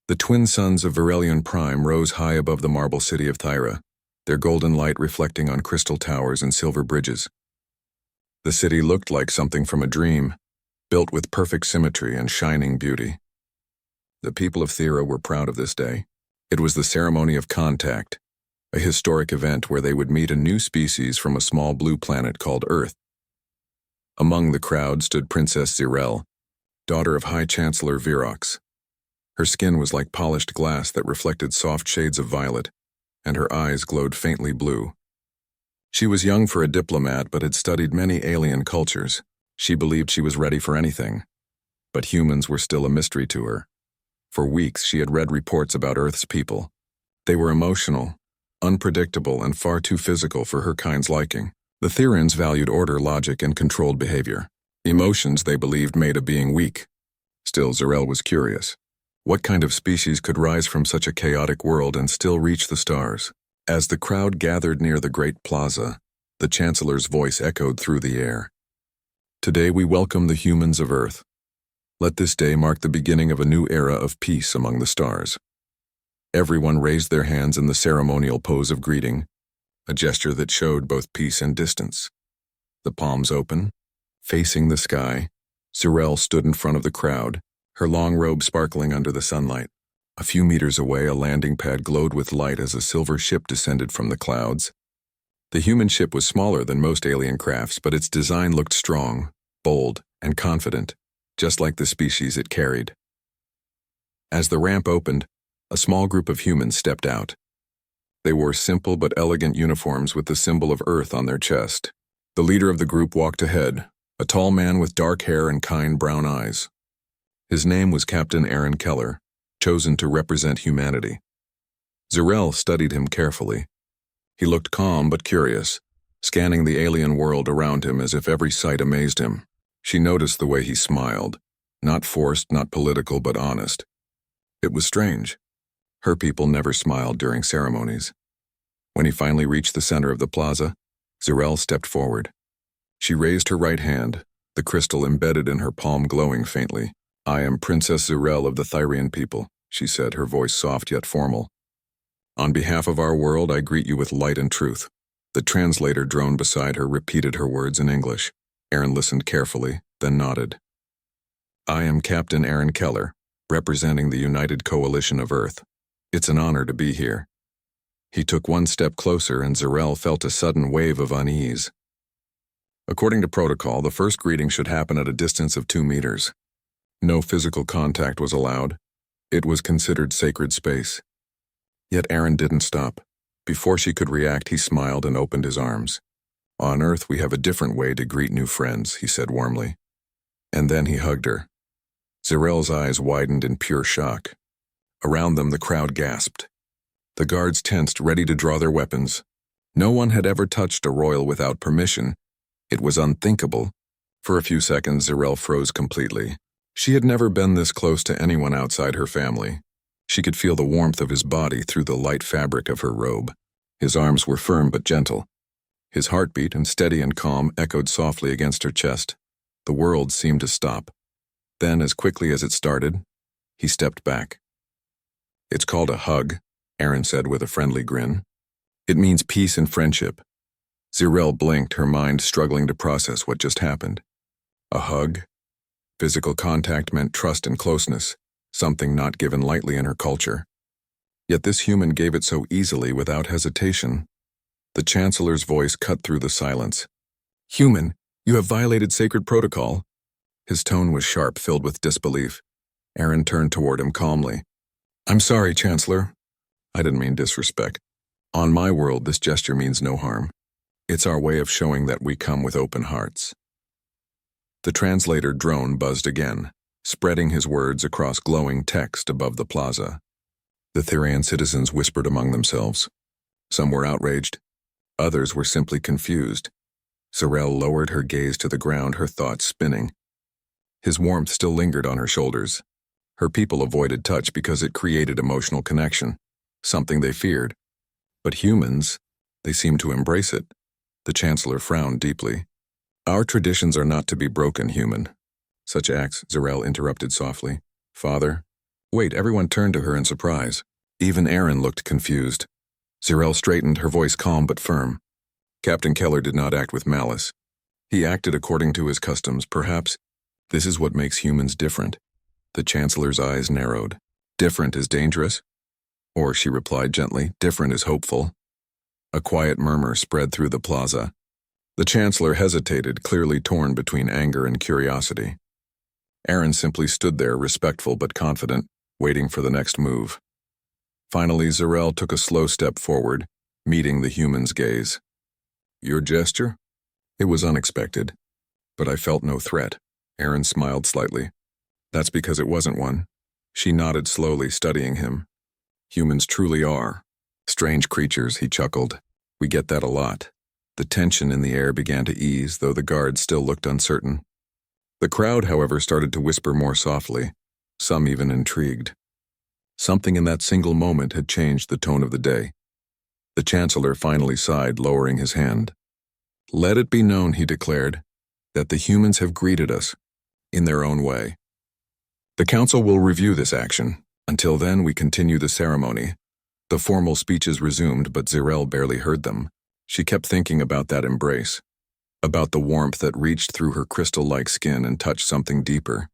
The twin suns of Verelion Prime rose high above the marble city of Thyra, their golden light reflecting on crystal towers and silver bridges. The city looked like something from a dream, built with perfect symmetry and shining beauty. The people of Thyra were proud of this day. It was the ceremony of contact, a historic event where they would meet a new species from a small blue planet called Earth. Among the crowd stood Princess Zirel, daughter of High Chancellor Virox. Her skin was like polished glass that reflected soft shades of violet, and her eyes glowed faintly blue. She was young for a diplomat but had studied many alien cultures. She believed she was ready for anything. But humans were still a mystery to her. For weeks she had read reports about Earth's people. They were emotional, unpredictable, and far too physical for her kind's liking. The Thyrians valued order, logic, and controlled behavior. Emotions, they believed, made a being weak. Still, Zirel was curious. What kind of species could rise from such a chaotic world and still reach the stars? As the crowd gathered near the great plaza, the Chancellor's voice echoed through the air. Today we welcome the humans of Earth. Let this day mark the beginning of a new era of peace among the stars. Everyone raised their hands in the ceremonial pose of greeting, a gesture that showed both peace and distance. The palms open, facing the sky, Zirel stood in front of the crowd, her long robe sparkling under the sunlight. A few meters away, a landing pad glowed with light as a silver ship descended from the clouds. The human ship was smaller than most alien crafts, but its design looked strong, bold, and confident, just like the species it carried. As the ramp opened, a small group of humans stepped out. They wore simple but elegant uniforms with the symbol of Earth on their chest. The leader of the group walked ahead, a tall man with dark hair and kind brown eyes. His name was Captain Aaron Keller, chosen to represent humanity. Zirel studied him carefully. He looked calm but curious, scanning the alien world around him as if every sight amazed him. She noticed the way he smiled, not forced, not political, but honest. It was strange. Her people never smiled during ceremonies. When he finally reached the center of the plaza, Zirel stepped forward. She raised her right hand, the crystal embedded in her palm glowing faintly. "I am Princess Zirel of the Thyrian people," she said, her voice soft yet formal. "On behalf of our world, I greet you with light and truth." The translator droned beside her repeated her words in English. Aaron listened carefully, then nodded. "I am Captain Aaron Keller, representing the United Coalition of Earth. It's an honor to be here." He took one step closer and Zirel felt a sudden wave of unease. According to protocol, the first greeting should happen at a distance of 2 meters. No physical contact was allowed. It was considered sacred space. Yet Aaron didn't stop. Before she could react, he smiled and opened his arms. "On Earth, we have a different way to greet new friends," he said warmly. And then he hugged her. Zirel's eyes widened in pure shock. Around them, the crowd gasped. The guards tensed, ready to draw their weapons. No one had ever touched a royal without permission. It was unthinkable. For a few seconds, Zirel froze completely. She had never been this close to anyone outside her family. She could feel the warmth of his body through the light fabric of her robe. His arms were firm but gentle. His heartbeat, steady and calm, echoed softly against her chest. The world seemed to stop. Then, as quickly as it started, he stepped back. "It's called a hug," Aaron said with a friendly grin. "It means peace and friendship." Zirel blinked, her mind struggling to process what just happened. A hug? Physical contact meant trust and closeness, something not given lightly in her culture. Yet this human gave it so easily, without hesitation. The Chancellor's voice cut through the silence. "Human, you have violated sacred protocol." His tone was sharp, filled with disbelief. Aaron turned toward him calmly. "I'm sorry, Chancellor. I didn't mean disrespect. On my world, this gesture means no harm. It's our way of showing that we come with open hearts." The translator drone buzzed again, spreading his words across glowing text above the plaza. The Thyrian citizens whispered among themselves. Some were outraged. Others were simply confused. Zirel lowered her gaze to the ground, her thoughts spinning. His warmth still lingered on her shoulders. Her people avoided touch because it created emotional connection, something they feared. But humans, they seemed to embrace it. The Chancellor frowned deeply. "Our traditions are not to be broken, human." "Such acts," Zirel interrupted softly. "Father, Wait, everyone turned to her in surprise. Even Aaron looked confused. Zirel straightened, her voice calm but firm. Captain Keller did not act with malice. He acted according to his customs. Perhaps this is what makes humans different. The Chancellor's eyes narrowed. Different is dangerous? Or, she replied gently, different is hopeful. A quiet murmur spread through the plaza. The Chancellor hesitated, clearly torn between anger and curiosity. Aaron simply stood there, respectful but confident, waiting for the next move. Finally, Zirel took a slow step forward, meeting the human's gaze. Your gesture? It was unexpected, but I felt no threat. Aaron smiled slightly. That's because it wasn't one. She nodded slowly, studying him. Humans truly are. Strange creatures, he chuckled. We get that a lot. The tension in the air began to ease, though the guards still looked uncertain. The crowd, however, started to whisper more softly, some even intrigued. Something in that single moment had changed the tone of the day. The Chancellor finally sighed, lowering his hand. Let it be known, he declared, that the humans have greeted us, in their own way. The Council will review this action. Until then, we continue the ceremony. The formal speeches resumed, but Zirel barely heard them. She kept thinking about that embrace, about the warmth that reached through her crystal-like skin and touched something deeper.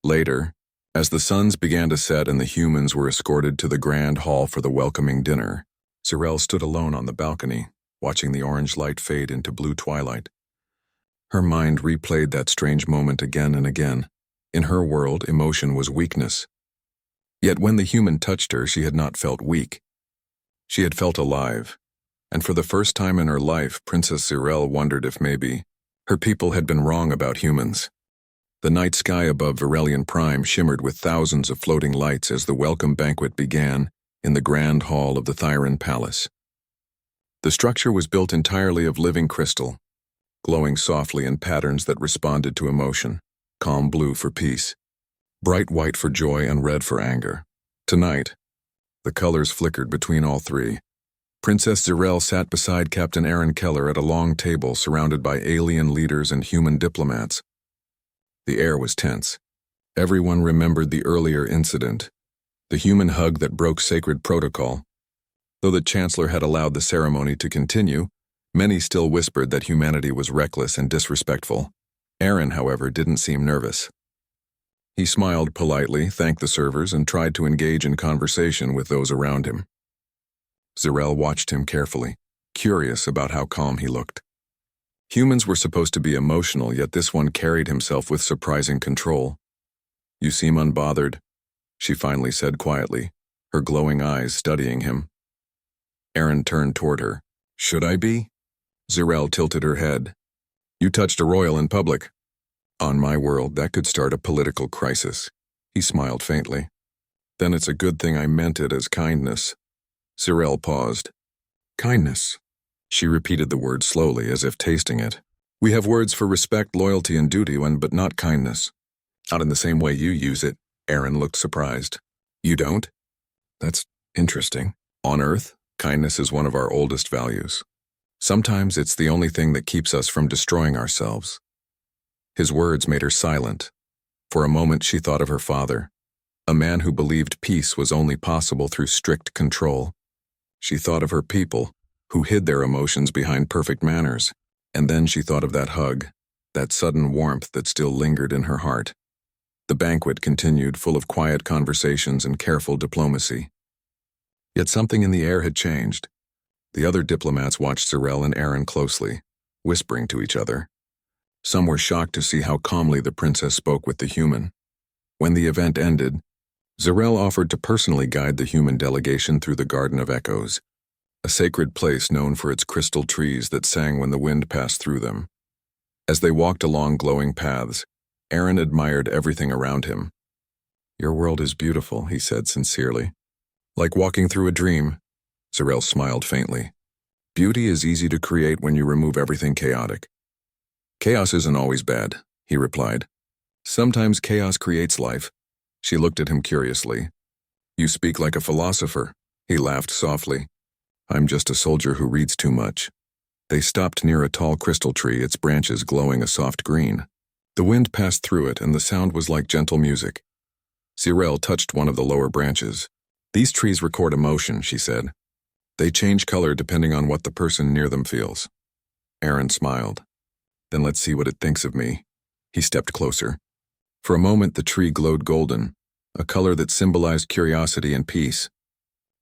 Later, as the suns began to set and the humans were escorted to the grand hall for the welcoming dinner, Zirel stood alone on the balcony, watching the orange light fade into blue twilight. Her mind replayed that strange moment again and again. In her world, emotion was weakness. Yet when the human touched her, she had not felt weak. She had felt alive, and for the first time in her life, Princess Zirel wondered if maybe her people had been wrong about humans. The night sky above Verelian Prime shimmered with thousands of floating lights as the welcome banquet began in the grand hall of the Thyran Palace. The structure was built entirely of living crystal, glowing softly in patterns that responded to emotion, calm blue for peace, bright white for joy and red for anger. Tonight, the colors flickered between all three. Princess Zirel sat beside Captain Aaron Keller at a long table surrounded by alien leaders and human diplomats. The air was tense. Everyone remembered the earlier incident, the human hug that broke sacred protocol. Though the Chancellor had allowed the ceremony to continue, many still whispered that humanity was reckless and disrespectful. Aaron, however, didn't seem nervous. He smiled politely, thanked the servers, and tried to engage in conversation with those around him. Zirel watched him carefully, curious about how calm he looked. Humans were supposed to be emotional, yet this one carried himself with surprising control. You seem unbothered, she finally said quietly, her glowing eyes studying him. Aaron turned toward her. Should I be? Zirel tilted her head. You touched a royal in public. On my world, that could start a political crisis. He smiled faintly. Then it's a good thing I meant it as kindness. Zirel paused. Kindness. She repeated the word slowly, as if tasting it. We have words for respect, loyalty, and duty, but not kindness. Not in the same way you use it. Aaron looked surprised. You don't? That's interesting. On Earth, kindness is one of our oldest values. Sometimes it's the only thing that keeps us from destroying ourselves. His words made her silent. For a moment she thought of her father, a man who believed peace was only possible through strict control. She thought of her people, who hid their emotions behind perfect manners, and then she thought of that hug, that sudden warmth that still lingered in her heart. The banquet continued, full of quiet conversations and careful diplomacy. Yet something in the air had changed. The other diplomats watched Zirel and Aaron closely, whispering to each other. Some were shocked to see how calmly the princess spoke with the human. When the event ended, Zirel offered to personally guide the human delegation through the Garden of Echoes, a sacred place known for its crystal trees that sang when the wind passed through them. As they walked along glowing paths, Aaron admired everything around him. Your world is beautiful, he said sincerely. Like walking through a dream. Zirel smiled faintly. Beauty is easy to create when you remove everything chaotic. Chaos isn't always bad, he replied. Sometimes chaos creates life. She looked at him curiously. You speak like a philosopher. He laughed softly. I'm just a soldier who reads too much. They stopped near a tall crystal tree, its branches glowing a soft green. The wind passed through it, and the sound was like gentle music. Zirel touched one of the lower branches. These trees record emotion, she said. They change color depending on what the person near them feels. Aaron smiled. Then let's see what it thinks of me. He stepped closer. For a moment, the tree glowed golden, a color that symbolized curiosity and peace.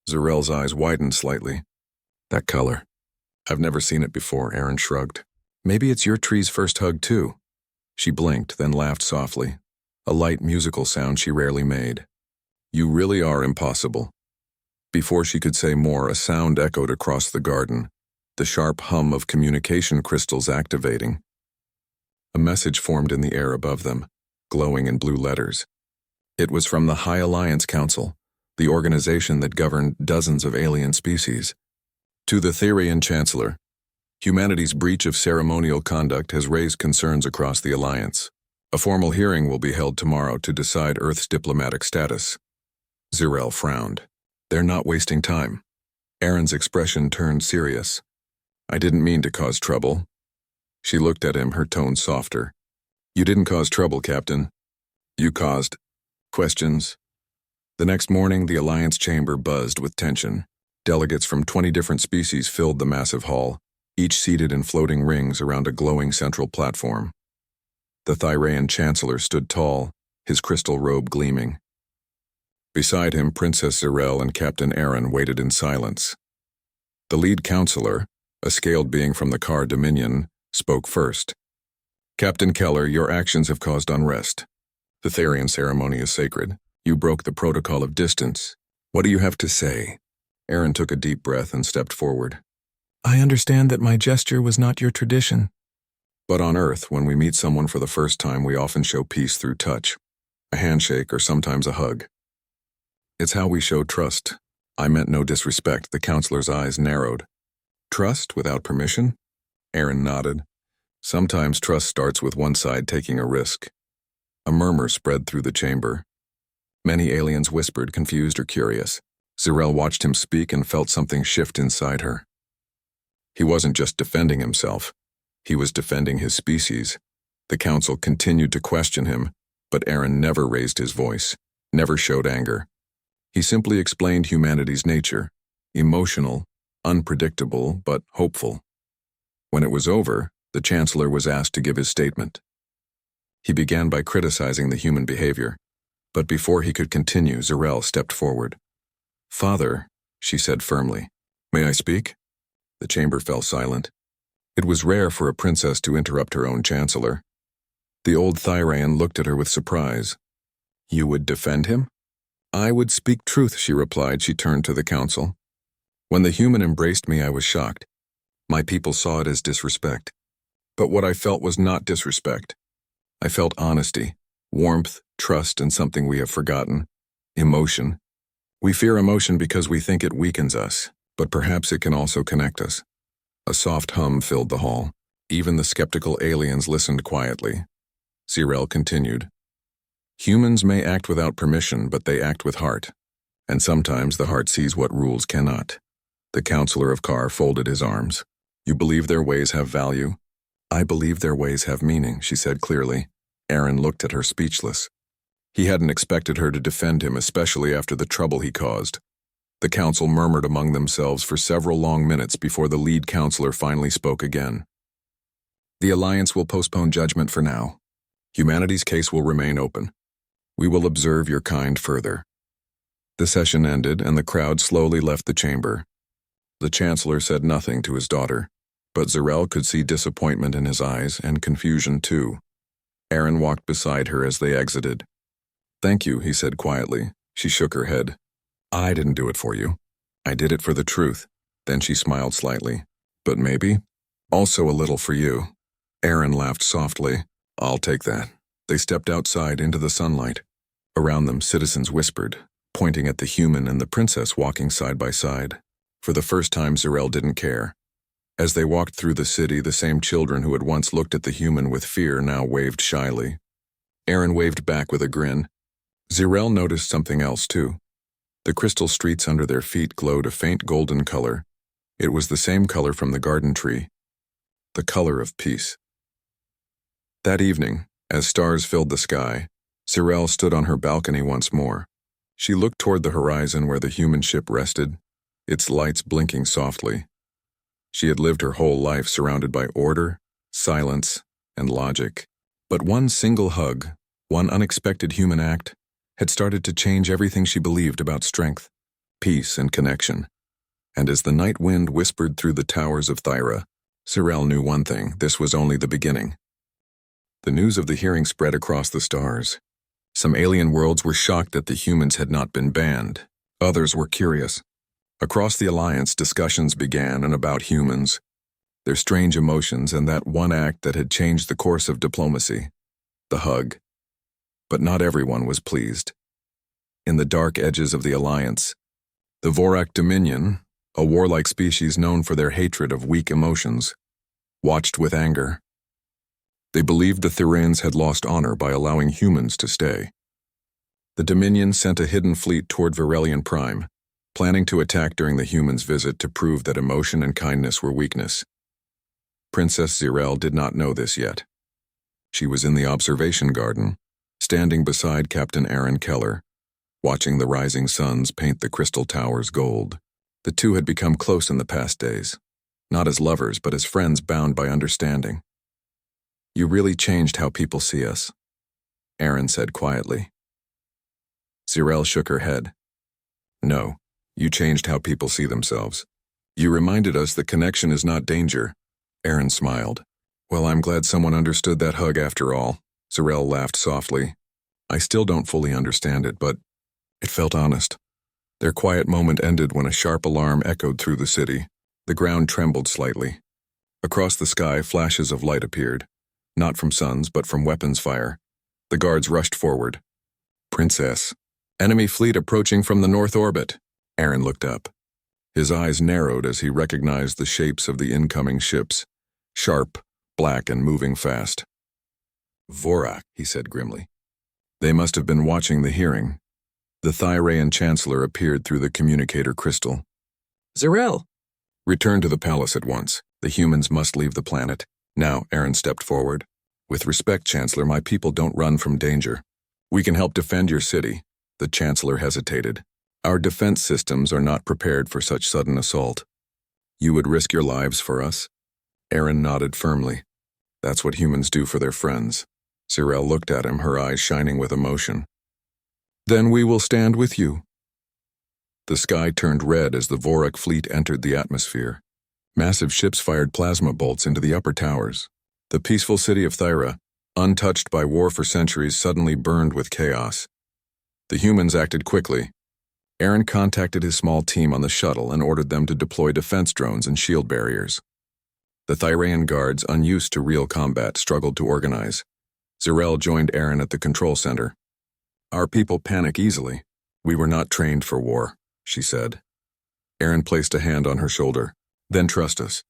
Zirel's eyes widened slightly. That color. I've never seen it before, Aaron shrugged. Maybe it's your tree's first hug, too. She blinked, then laughed softly, a light musical sound she rarely made. You really are impossible. Before she could say more, a sound echoed across the garden, the sharp hum of communication crystals activating. A message formed in the air above them, glowing in blue letters. It was from the High Alliance Council, the organization that governed dozens of alien species. To the Therian Chancellor, humanity's breach of ceremonial conduct has raised concerns across the Alliance. A formal hearing will be held tomorrow to decide Earth's diplomatic status. Zirel frowned. They're not wasting time. Aaron's expression turned serious. I didn't mean to cause trouble. She looked at him, her tone softer. You didn't cause trouble, Captain. You caused questions. The next morning, the Alliance chamber buzzed with tension. Delegates from 20 different species filled the massive hall, each seated in floating rings around a glowing central platform. The Therian Chancellor stood tall, his crystal robe gleaming. Beside him, Princess Zirel and Captain Aaron waited in silence. The lead counselor, a scaled being from the Car Dominion, spoke first. Captain Keller, your actions have caused unrest. The Therian ceremony is sacred. You broke the protocol of distance. What do you have to say? Aaron took a deep breath and stepped forward. I understand that my gesture was not your tradition. But on Earth, when we meet someone for the first time, we often show peace through touch, a handshake or sometimes a hug. It's how we show trust. I meant no disrespect. The counselor's eyes narrowed. Trust without permission? Aaron nodded. Sometimes trust starts with one side taking a risk. A murmur spread through the chamber. Many aliens whispered, confused or curious. Zirel watched him speak and felt something shift inside her. He wasn't just defending himself. He was defending his species. The council continued to question him, but Aaron never raised his voice, never showed anger. He simply explained humanity's nature, emotional, unpredictable, but hopeful. When it was over, the Chancellor was asked to give his statement. He began by criticizing the human behavior, but before he could continue, Zirel stepped forward. Father, she said firmly, may I speak? The chamber fell silent. It was rare for a princess to interrupt her own chancellor. The old Therian looked at her with surprise. You would defend him? I would speak truth, she replied. She turned to the council. When the human embraced me, I was shocked. My people saw it as disrespect. But what I felt was not disrespect. I felt honesty, warmth, trust, and something we have forgotten. Emotion. We fear emotion because we think it weakens us, but perhaps it can also connect us. A soft hum filled the hall. Even the skeptical aliens listened quietly. Zirel continued. Humans may act without permission, but they act with heart. And sometimes the heart sees what rules cannot. The counselor of Car folded his arms. You believe their ways have value? I believe their ways have meaning, she said clearly. Aaron looked at her speechless. He hadn't expected her to defend him, especially after the trouble he caused. The council murmured among themselves for several long minutes before the lead counselor finally spoke again. The Alliance will postpone judgment for now. Humanity's case will remain open. We will observe your kind further. The session ended, and the crowd slowly left the chamber. The Chancellor said nothing to his daughter, but Zirel could see disappointment in his eyes and confusion too. Aaron walked beside her as they exited. Thank you, he said quietly. She shook her head. I didn't do it for you. I did it for the truth. Then she smiled slightly. But maybe also a little for you. Aaron laughed softly. I'll take that. They stepped outside into the sunlight. Around them, citizens whispered, pointing at the human and the princess walking side by side. For the first time, Zirel didn't care. As they walked through the city, the same children who had once looked at the human with fear now waved shyly. Aaron waved back with a grin. Zirel noticed something else, too. The crystal streets under their feet glowed a faint golden color. It was the same color from the garden tree. The color of peace. That evening, as stars filled the sky, Zirel stood on her balcony once more. She looked toward the horizon where the human ship rested, its lights blinking softly. She had lived her whole life surrounded by order, silence, and logic. But one single hug, one unexpected human act, had started to change everything she believed about strength, peace, and connection. And as the night wind whispered through the towers of Thyra, Zirel knew one thing: this was only the beginning. The news of the hearing spread across the stars. Some alien worlds were shocked that the humans had not been banned. Others were curious. Across the Alliance, discussions began about humans, their strange emotions, and that one act that had changed the course of diplomacy: the hug. But not everyone was pleased. In the dark edges of the Alliance, the Vorak Dominion, a warlike species known for their hatred of weak emotions, watched with anger. They believed the Thyrans had lost honor by allowing humans to stay. The Dominion sent a hidden fleet toward Verelion Prime, planning to attack during the humans' visit to prove that emotion and kindness were weakness. Princess Zirel did not know this yet. She was in the observation garden, standing beside Captain Aaron Keller, watching the rising suns paint the crystal towers gold. The two had become close in the past days, not as lovers but as friends bound by understanding. "You really changed how people see us," Aaron said quietly. Zirel shook her head. "No, you changed how people see themselves. You reminded us that connection is not danger." Aaron smiled. "Well, I'm glad someone understood that hug after all." Zirel laughed softly. "I still don't fully understand it, but it felt honest." Their quiet moment ended when a sharp alarm echoed through the city. The ground trembled slightly. Across the sky, flashes of light appeared, not from suns, but from weapons fire. The guards rushed forward. "Princess, enemy fleet approaching from the north orbit." Aaron looked up. His eyes narrowed as he recognized the shapes of the incoming ships, sharp, black, and moving fast. "Vorak," he said grimly. They must have been watching the hearing. The Thyraean Chancellor appeared through the communicator crystal. "Zirel!" "Return to the palace at once. The humans must leave the planet." Now, Aaron stepped forward. "With respect, Chancellor, my people don't run from danger. We can help defend your city." The Chancellor hesitated. "Our defense systems are not prepared for such sudden assault." "You would risk your lives for us?" Aaron nodded firmly. "That's what humans do for their friends." Zirel looked at him, her eyes shining with emotion. "Then we will stand with you." The sky turned red as the Vorak fleet entered the atmosphere. Massive ships fired plasma bolts into the upper towers. The peaceful city of Thyra, untouched by war for centuries, suddenly burned with chaos. The humans acted quickly. Aaron contacted his small team on the shuttle and ordered them to deploy defense drones and shield barriers. The Thyraean guards, unused to real combat, struggled to organize. Zirel joined Aaron at the control center. "Our people panic easily. We were not trained for war," she said. Aaron placed a hand on her shoulder. "Then trust us.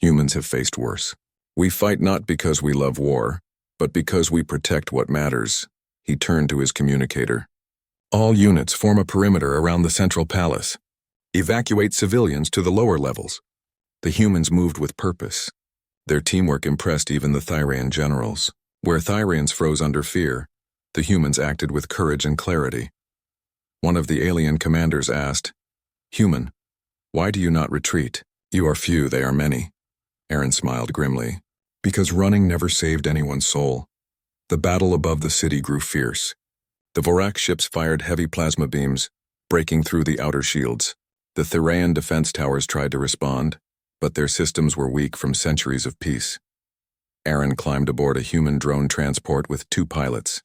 Humans have faced worse. We fight not because we love war, but because we protect what matters." He turned to his communicator. "All units form a perimeter around the central palace. Evacuate civilians to the lower levels." The humans moved with purpose. Their teamwork impressed even the Thyraean generals. Where Thyrans froze under fear, the humans acted with courage and clarity. One of the alien commanders asked, "Human, why do you not retreat? You are few, they are many." Aaron smiled grimly. "Because running never saved anyone's soul." The battle above the city grew fierce. The Vorak ships fired heavy plasma beams, breaking through the outer shields. The Thyraean defense towers tried to respond, but their systems were weak from centuries of peace. Aaron climbed aboard a human drone transport with 2 pilots.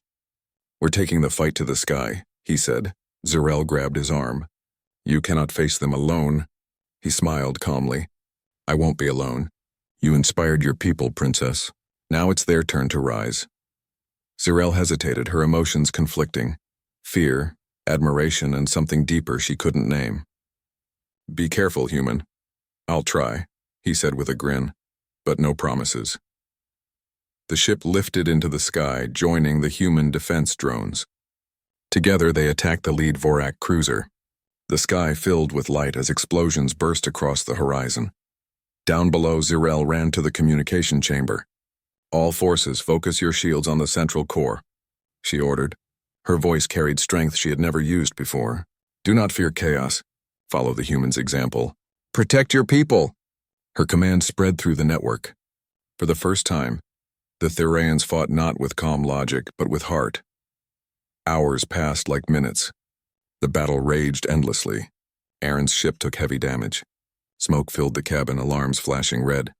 "We're taking the fight to the sky," he said. Zirel grabbed his arm. "You cannot face them alone." He smiled calmly. "I won't be alone. You inspired your people, Princess. Now it's their turn to rise." Zirel hesitated, her emotions conflicting. Fear, admiration, and something deeper she couldn't name. "Be careful, human." "I'll try," he said with a grin, "but no promises." The ship lifted into the sky, joining the human defense drones. Together they attacked the lead Vorak cruiser. The sky filled with light as explosions burst across the horizon. Down below, Zirel ran to the communication chamber. "All forces, focus your shields on the central core," she ordered. Her voice carried strength she had never used before. Do not fear chaos. Follow the human's example. Protect your people! Her command spread through the network. For the first time, the Therians fought not with calm logic, but with heart. Hours passed like minutes. The battle raged endlessly. Aaron's ship took heavy damage. Smoke filled the cabin, alarms flashing red.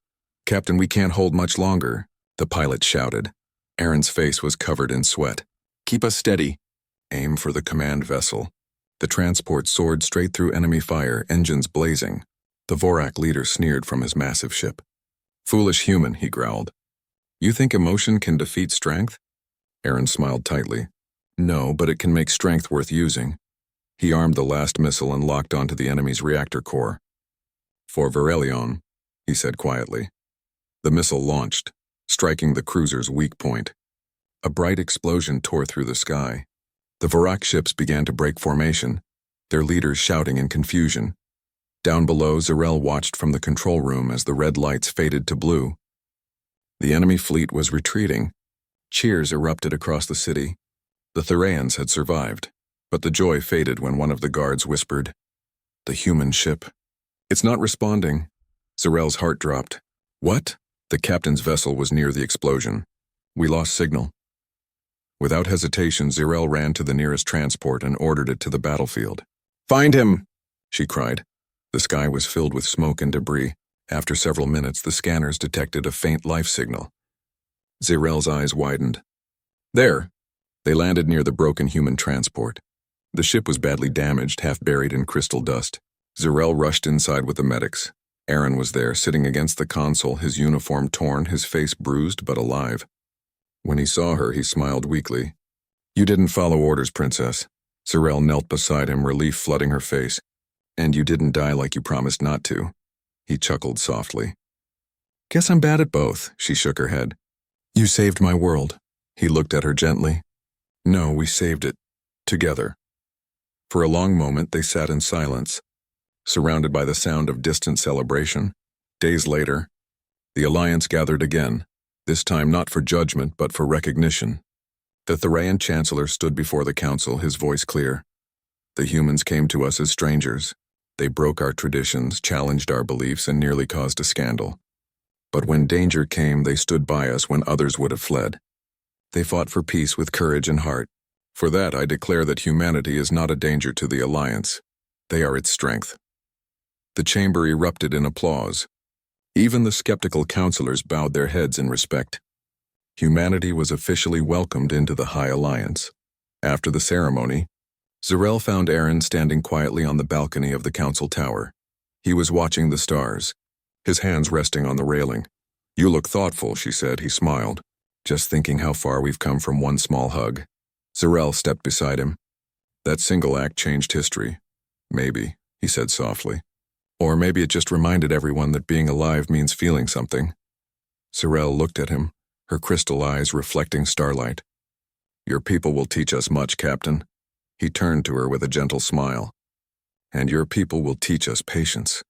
Captain, we can't hold much longer, the pilot shouted. Aaron's face was covered in sweat. Keep us steady. Aim for the command vessel. The transport soared straight through enemy fire, engines blazing. The Vorak leader sneered from his massive ship. Foolish human, he growled. You think emotion can defeat strength? Aaron smiled tightly. No, but it can make strength worth using. He armed the last missile and locked onto the enemy's reactor core. For Verelion, he said quietly. The missile launched, striking the cruiser's weak point. A bright explosion tore through the sky. The Vorak ships began to break formation, their leaders shouting in confusion. Down below, Zarel watched from the control room as the red lights faded to blue. The enemy fleet was retreating. Cheers erupted across the city. The Therians had survived, but the joy faded when one of the guards whispered, "The human ship. It's not responding." Zarel's heart dropped. What? The captain's vessel was near the explosion. We lost signal. Without hesitation, Zarel ran to the nearest transport and ordered it to the battlefield. Find him, she cried. The sky was filled with smoke and debris. After several minutes, the scanners detected a faint life signal. Zarel's eyes widened. There! They landed near the broken human transport. The ship was badly damaged, half buried in crystal dust. Zarel rushed inside with the medics. Aaron was there, sitting against the console, his uniform torn, his face bruised but alive. When he saw her, he smiled weakly. You didn't follow orders, Princess. Zarel knelt beside him, relief flooding her face. And you didn't die like you promised not to. He chuckled softly. Guess I'm bad at both, she shook her head. You saved my world. He looked at her gently. No, we saved it. Together. For a long moment, they sat in silence, surrounded by the sound of distant celebration. Days later, the Alliance gathered again, this time not for judgment but for recognition. The Therian Chancellor stood before the council, his voice clear. The humans came to us as strangers. They broke our traditions, challenged our beliefs, and nearly caused a scandal. But when danger came, they stood by us when others would have fled. They fought for peace with courage and heart. For that, I declare that humanity is not a danger to the Alliance. They are its strength. The chamber erupted in applause. Even the skeptical councillors bowed their heads in respect. Humanity was officially welcomed into the High Alliance. After the ceremony, Zarel found Aaron standing quietly on the balcony of the council tower. He was watching the stars, his hands resting on the railing. You look thoughtful, she said. He smiled. Just thinking how far we've come from one small hug. Zarel stepped beside him. That single act changed history. Maybe, he said softly. Or maybe it just reminded everyone that being alive means feeling something. Zarel looked at him, her crystal eyes reflecting starlight. Your people will teach us much, Captain. He turned to her with a gentle smile. And your people will teach us patience.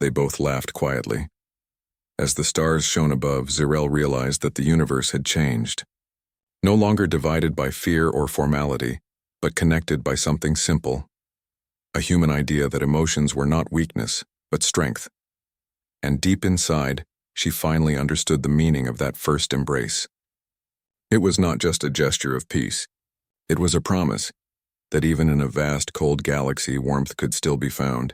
They both laughed quietly. As the stars shone above, Zarel realized that the universe had changed. No longer divided by fear or formality, but connected by something simple. A human idea that emotions were not weakness, but strength. And deep inside, she finally understood the meaning of that first embrace. It was not just a gesture of peace. It was a promise that even in a vast, cold galaxy, warmth could still be found.